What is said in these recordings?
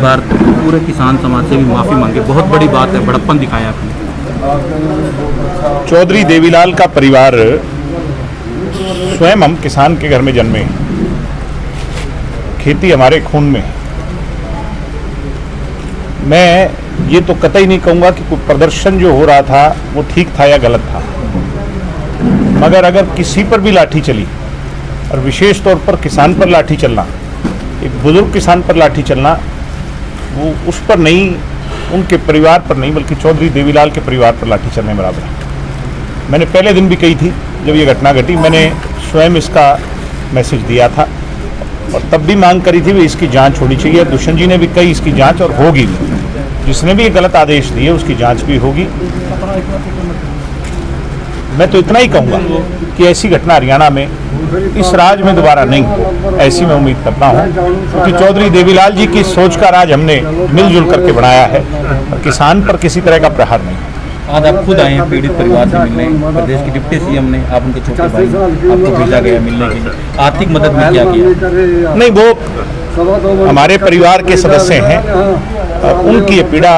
बार पूरे किसान समाज से भी माफ़ी मांगे, बहुत बड़ी बात है, बड़प्पन दिखाया आपने। चौधरी देवीलाल का परिवार स्वयं हम किसान के घर में जन्मे, खेती हमारे खून में। मैं ये तो कतई नहीं कहूँगा कि कोई प्रदर्शन जो हो रहा था वो ठीक था या गलत था, मगर अगर किसी पर भी लाठी चली, और विशेष तौर पर किसान पर लाठी चलना, एक बुजुर्ग किसान पर लाठी चलना, वो उस पर नहीं, उनके परिवार पर नहीं, बल्कि चौधरी देवीलाल के परिवार पर लाठी चलने बराबर है। मैंने पहले दिन भी कही थी जब ये घटना घटी, मैंने स्वयं इसका मैसेज दिया था और तब भी मांग करी थी भी इसकी जांच होनी चाहिए। दुष्यंत जी ने भी कही इसकी जांच और होगी भी, जिसने भी ये गलत आदेश दिए उसकी जांच भी होगी। मैं तो इतना ही कहूँगा कि ऐसी घटना हरियाणा में इस राज में दोबारा नहीं हो, ऐसी मैं उम्मीद करता हूँ, क्योंकि चौधरी देवीलाल जी की सोच का राज हमने मिलजुल करके बनाया है और किसान पर किसी तरह का प्रहार नहीं। आज आप खुद आए हैं पीड़ित परिवार से मिलने, प्रदेश के डिप्टी सीएम ने, आप उनके छोटे भाई आपको भेजा गया मिलने के लिए, आर्थिक मदद में क्या किया? नहीं, वो हमारे परिवार के सदस्य हैं, उनकी ये पीड़ा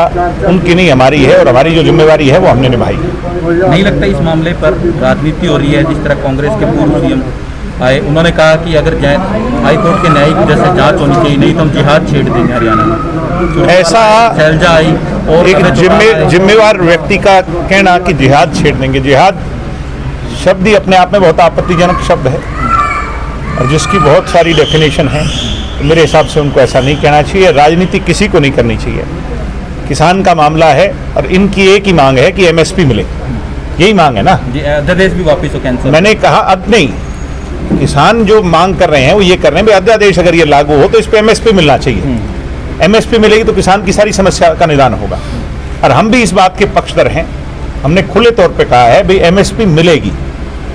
उनकी नहीं हमारी है, और हमारी जो जिम्मेवारी है वो हमने निभाई। नहीं लगता इस मामले पर राजनीति हो रही है? जिस तरह कांग्रेस के पूर्व सीएम आए, उन्होंने कहा कि अगर हाईकोर्ट के न्यायिक वजह से जांच होनी चाहिए, नहीं तो हम जिहाद छेड़ देंगे हरियाणा में। ऐसा शैलजा आई और एक जिम्मेवार व्यक्ति का कहना कि जिहाद छेड़ देंगे, जिहाद शब्द ही अपने आप में बहुत आपत्तिजनक शब्द है और जिसकी बहुत सारी डेफिनेशन है। मेरे हिसाब से उनको ऐसा नहीं कहना चाहिए। राजनीति किसी को नहीं करनी चाहिए। किसान का मामला है और इनकी एक ही मांग है कि एमएसपी मिले, यही मांग है ना। अध्यादेश भी वापस हो कैंसिल। मैंने कहा अब नहीं, किसान जो मांग कर रहे हैं वो ये कर रहे हैं, अध्यादेश अगर ये लागू हो तो इस पे एमएसपी मिलना चाहिए। एमएसपी मिलेगी तो किसान की सारी समस्या का निदान होगा, और हम भी इस बात के पक्षधर हैं। हमने खुले तौर पे कहा है भाई एमएसपी मिलेगी।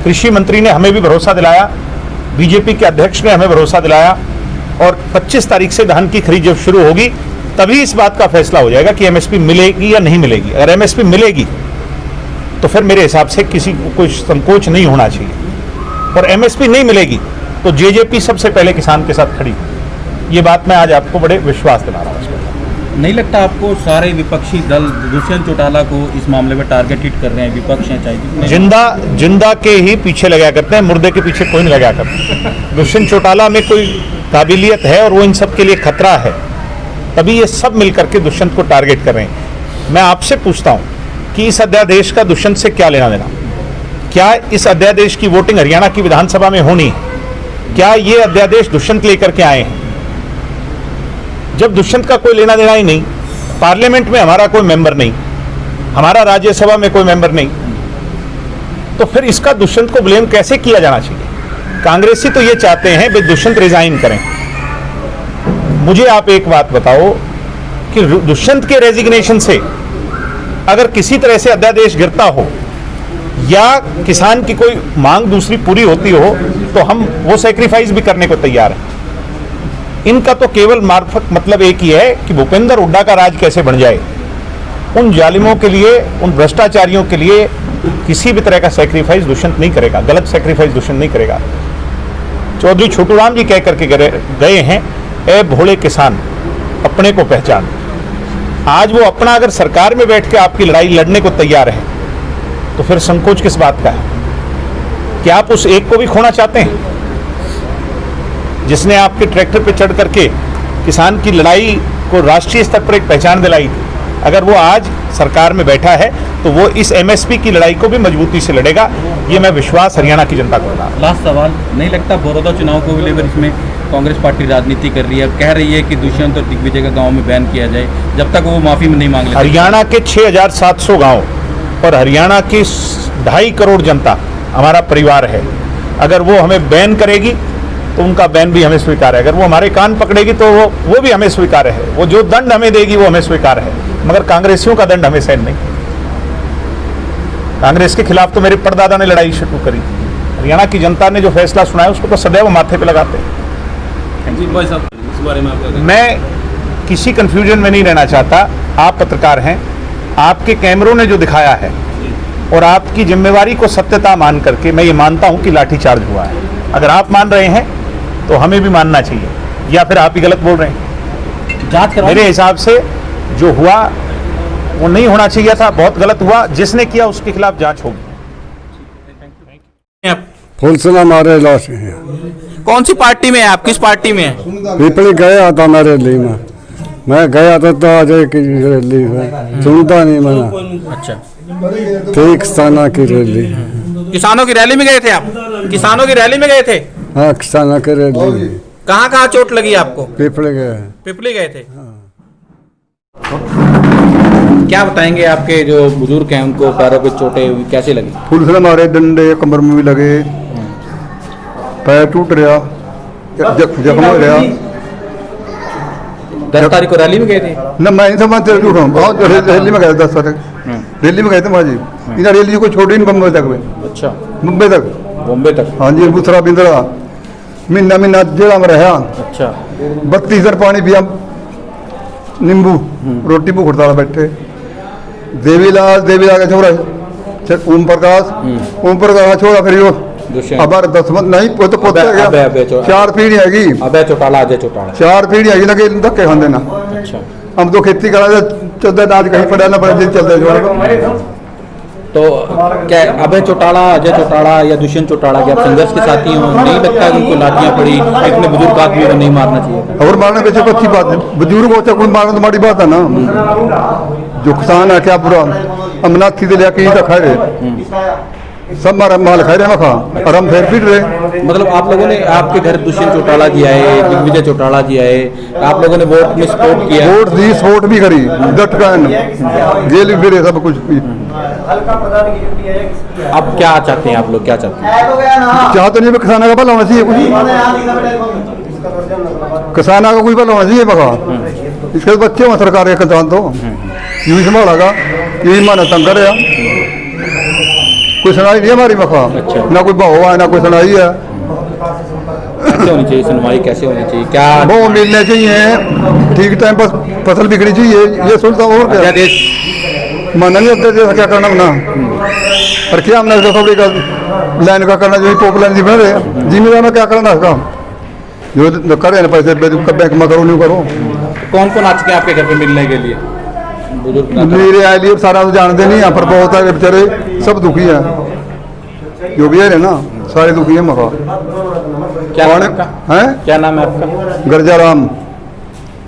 कृषि मंत्री ने हमें भी भरोसा दिलाया, बीजेपी के अध्यक्ष ने हमें भरोसा दिलाया, और 25 तारीख से धान की खरीद जब शुरू होगी तभी इस बात का फैसला हो जाएगा कि एमएसपी मिलेगी या नहीं मिलेगी। अगर एमएसपी मिलेगी तो फिर मेरे हिसाब से किसी को कोई संकोच नहीं होना चाहिए, और एमएसपी नहीं मिलेगी तो जेजेपी सबसे पहले किसान के साथ खड़ी। ये बात मैं आज आपको बड़े विश्वास दिला रहा हूँ। नहीं लगता आपको सारे विपक्षी दल दुष्यंत चौटाला को इस मामले में टारगेट हिट कर रहे हैं? विपक्ष हैं चाहे जिंदा के ही पीछे लगा करते हैं, मुर्दे के पीछे कोई नहीं लगा करता। दुष्यंत चौटाला में कोई काबिलियत है और वो इन सब के लिए खतरा है, तभी ये सब मिलकर के दुष्यंत को टारगेट कर रहे हैं। मैं आपसे पूछता हूँ कि इस अध्यादेश का दुष्यंत से क्या लेना देना? क्या इस अध्यादेश की वोटिंग हरियाणा की विधानसभा में होनी है? क्या ये अध्यादेश दुष्यंत लेकर के आए हैं? जब दुष्यंत का कोई लेना देना ही नहीं, पार्लियामेंट में हमारा कोई मेंबर नहीं, हमारा राज्यसभा में कोई मेंबर नहीं, तो फिर इसका दुष्यंत को ब्लेम कैसे किया जाना चाहिए? कांग्रेसी तो ये चाहते हैं भाई दुष्यंत रिजाइन करें। मुझे आप एक बात बताओ कि दुष्यंत के रेजिग्नेशन से अगर किसी तरह से अध्यादेश गिरता हो या किसान की कोई मांग दूसरी पूरी होती हो तो हम वो सेक्रीफाइस भी करने को तैयार हैं। इनका तो केवल मार्फत मतलब एक ही है कि भूपेंद्र हुड्डा का राज कैसे बन जाए। उन जालिमों के लिए, उन भ्रष्टाचारियों के लिए किसी भी तरह का सेक्रीफाइस दुष्यंत नहीं करेगा, गलत सेक्रीफाइस दुष्यंत नहीं करेगा। चौधरी छोटूराम जी कह करके गए हैं, ए भोले किसान अपने को पहचान। आज वो अपना अगर सरकार में बैठ के आपकी लड़ाई लड़ने को तैयार है तो फिर संकोच किस बात का है? क्या आप उस एक को भी खोना चाहते हैं जिसने आपके ट्रैक्टर पे चढ़ करके किसान की लड़ाई को राष्ट्रीय स्तर पर एक पहचान दिलाई? अगर वो आज सरकार में बैठा है तो वो इस एमएसपी की लड़ाई को भी मजबूती से लड़ेगा, ये मैं विश्वास हरियाणा की जनता को दिला। लास्ट सवाल, नहीं लगता बड़ौदा चुनाव को लेकर इसमें कांग्रेस पार्टी राजनीति कर रही है, कह रही है कि दुष्यंत और दिग्विजय का गांव में बैन किया जाए जब तक वो माफी नहीं मांग लेते? हरियाणा के 6700 गांव और हरियाणा की 2.5 करोड़ जनता हमारा परिवार है। अगर वो हमें बैन करेगी तो उनका बैन भी हमें स्वीकार है। अगर वो हमारे कान पकड़ेगी तो वो भी हमें स्वीकार है। वो जो दंड हमें देगी वो हमें स्वीकार है, मगर कांग्रेसियों का दंड हमें सहन नहीं। कांग्रेस के खिलाफ तो मेरे परदादा ने लड़ाई शुरू करी। हरियाणा की जनता ने जो फैसला सुनाया उसको तो सदैव माथे पे लगाते हैं। इस बारे में आप मैं किसी कंफ्यूजन में नहीं रहना चाहता। आप पत्रकार हैं, आपके कैमरों ने जो दिखाया है और आपकी जिम्मेवारी को सत्यता मान करके मैं ये मानता हूं कि लाठीचार्ज हुआ है। अगर आप मान रहे हैं तो हमें भी मानना चाहिए, या फिर आप ही गलत बोल रहे हैं। जांच करवाएं। मेरे हिसाब से जो हुआ वो नहीं होना चाहिए था, बहुत गलत हुआ। जिसने किया उसके खिलाफ जांच होगी। आप फुलसना मारे लॉस कौन सी पार्टी में है आप? किस पार्टी में है? पिपली गया था मैं रैली में, मैं गया था तो अजय की रैली में सुनता नहीं मैंने। अच्छा, ठीक स्थाना की रैली, किसानों की रैली में गए थे आप? किसानों की रैली में गए थे? हाँ किसाना की रैली, कहाँ कहाँ चोट लगी आपको? पिपली गया। पिपली गए थे। क्या बताएंगे, आपके जो बुजुर्ग हैं उनको पैरों पे चोटें हुई, कैसे लगी? पुलिस मारे डंडे, कमर में भी लगे, पैर टूट रहा, जख्म हो रहा। 10 तारीख को रैली में गए थे? न मैं नहीं समझते झूठ हूँ, बहुत रैली में गए 10 तारीख, रैली में गए थे माजी। इधर रैली को छोड़ी नहीं बम्बई तक में। अच्छा, मुंबई तक, बॉम्बे तक? हाँ जी, बुसरा बिंदरा महीना जेल में रहा। अच्छा, 32 दिन पानी पिया, नींबू रोटी भूख हड़ताल बैठे। देवीलाल के छोरा ओम प्रकाश छोरा, फिर वो दुष्यंत। अब 10 नहीं वो तो पोता अबे गया। 4 पीढ़ी हैगी, अबे चौटाला, अजय चौटाला। 4 पीढ़ी हैगी, लगे धक्के खाते ना। अच्छा, हम तो खेती करा, 14 दाज कहीं पड़ा ना पड़ा, दिन चलते जो। तो क्या अभय चौटाला, अजय चौटाला या दुष्यंत चौटाला के आप संघर्ष के साथी हो? नहीं लगता कि उनको लाठियां पड़ी, इतने बुजुर्ग आदमी को नहीं मारना चाहिए था? और मारने पीछे को अच्छी बात है, बुजुर्ग होता कोई मारना तो माड़ी बात है ना। जो किसान है क्या बुरा, अमनाथी से लेके तक खा रहे, सब मारा माल खा रहे मखा, और हम फिर पीट रहे। मतलब आप लोगों ने, आपके घर दुष्यंत चौटाला जी आए, दिग्विजय चौटाला जी आए, आप लोगों ने वोट में सपोर्ट किया? वोट दी, सपोर्ट भी करी, डटकान जेल भी फिरे, सब कुछ भी। अब क्या चाहते हैं आप लोग, क्या चाहते हैं? चाहते नहीं, किसाना का भला होना चाहिए, कुछ किसाना का कोई भला होना चाहिए मखा। इसके बच्चे वहाँ सरकार के किसान तो यूं संभालेगा, यही माना तंग करेगा। कोई सुनाई नहीं हमारी मखा। अच्छा। ना कोई भाव है, ना कोई सुनाई है। कैसे होनी चाहिए सुनवाई, कैसे होनी चाहिए? क्या वो मिलने चाहिए ठीक टाइम पर, फसल बिकनी चाहिए, ये सुनता हूँ। और क्या देश माना नहीं होता, जैसा क्या करना ना, और क्या हमने खबरी का लाइन का करना, जो पोप लाइन बना रहे जिम्मेदार में क्या करना है काम, जो करे ना पैसे बैंक में करो, नहीं करो। कौन कौन आ चुके हैं आपके घर पे मिलने के लिए? बुजुर्ग मेरे आए लिए सारा तो जानते नहीं, यहाँ पर बहुत है बेचारे, सब दुखी है, जो भी है ना, सारे दुखी है मखा। क्या नाम है है? क्या नाम है आपका? गर्जाराम।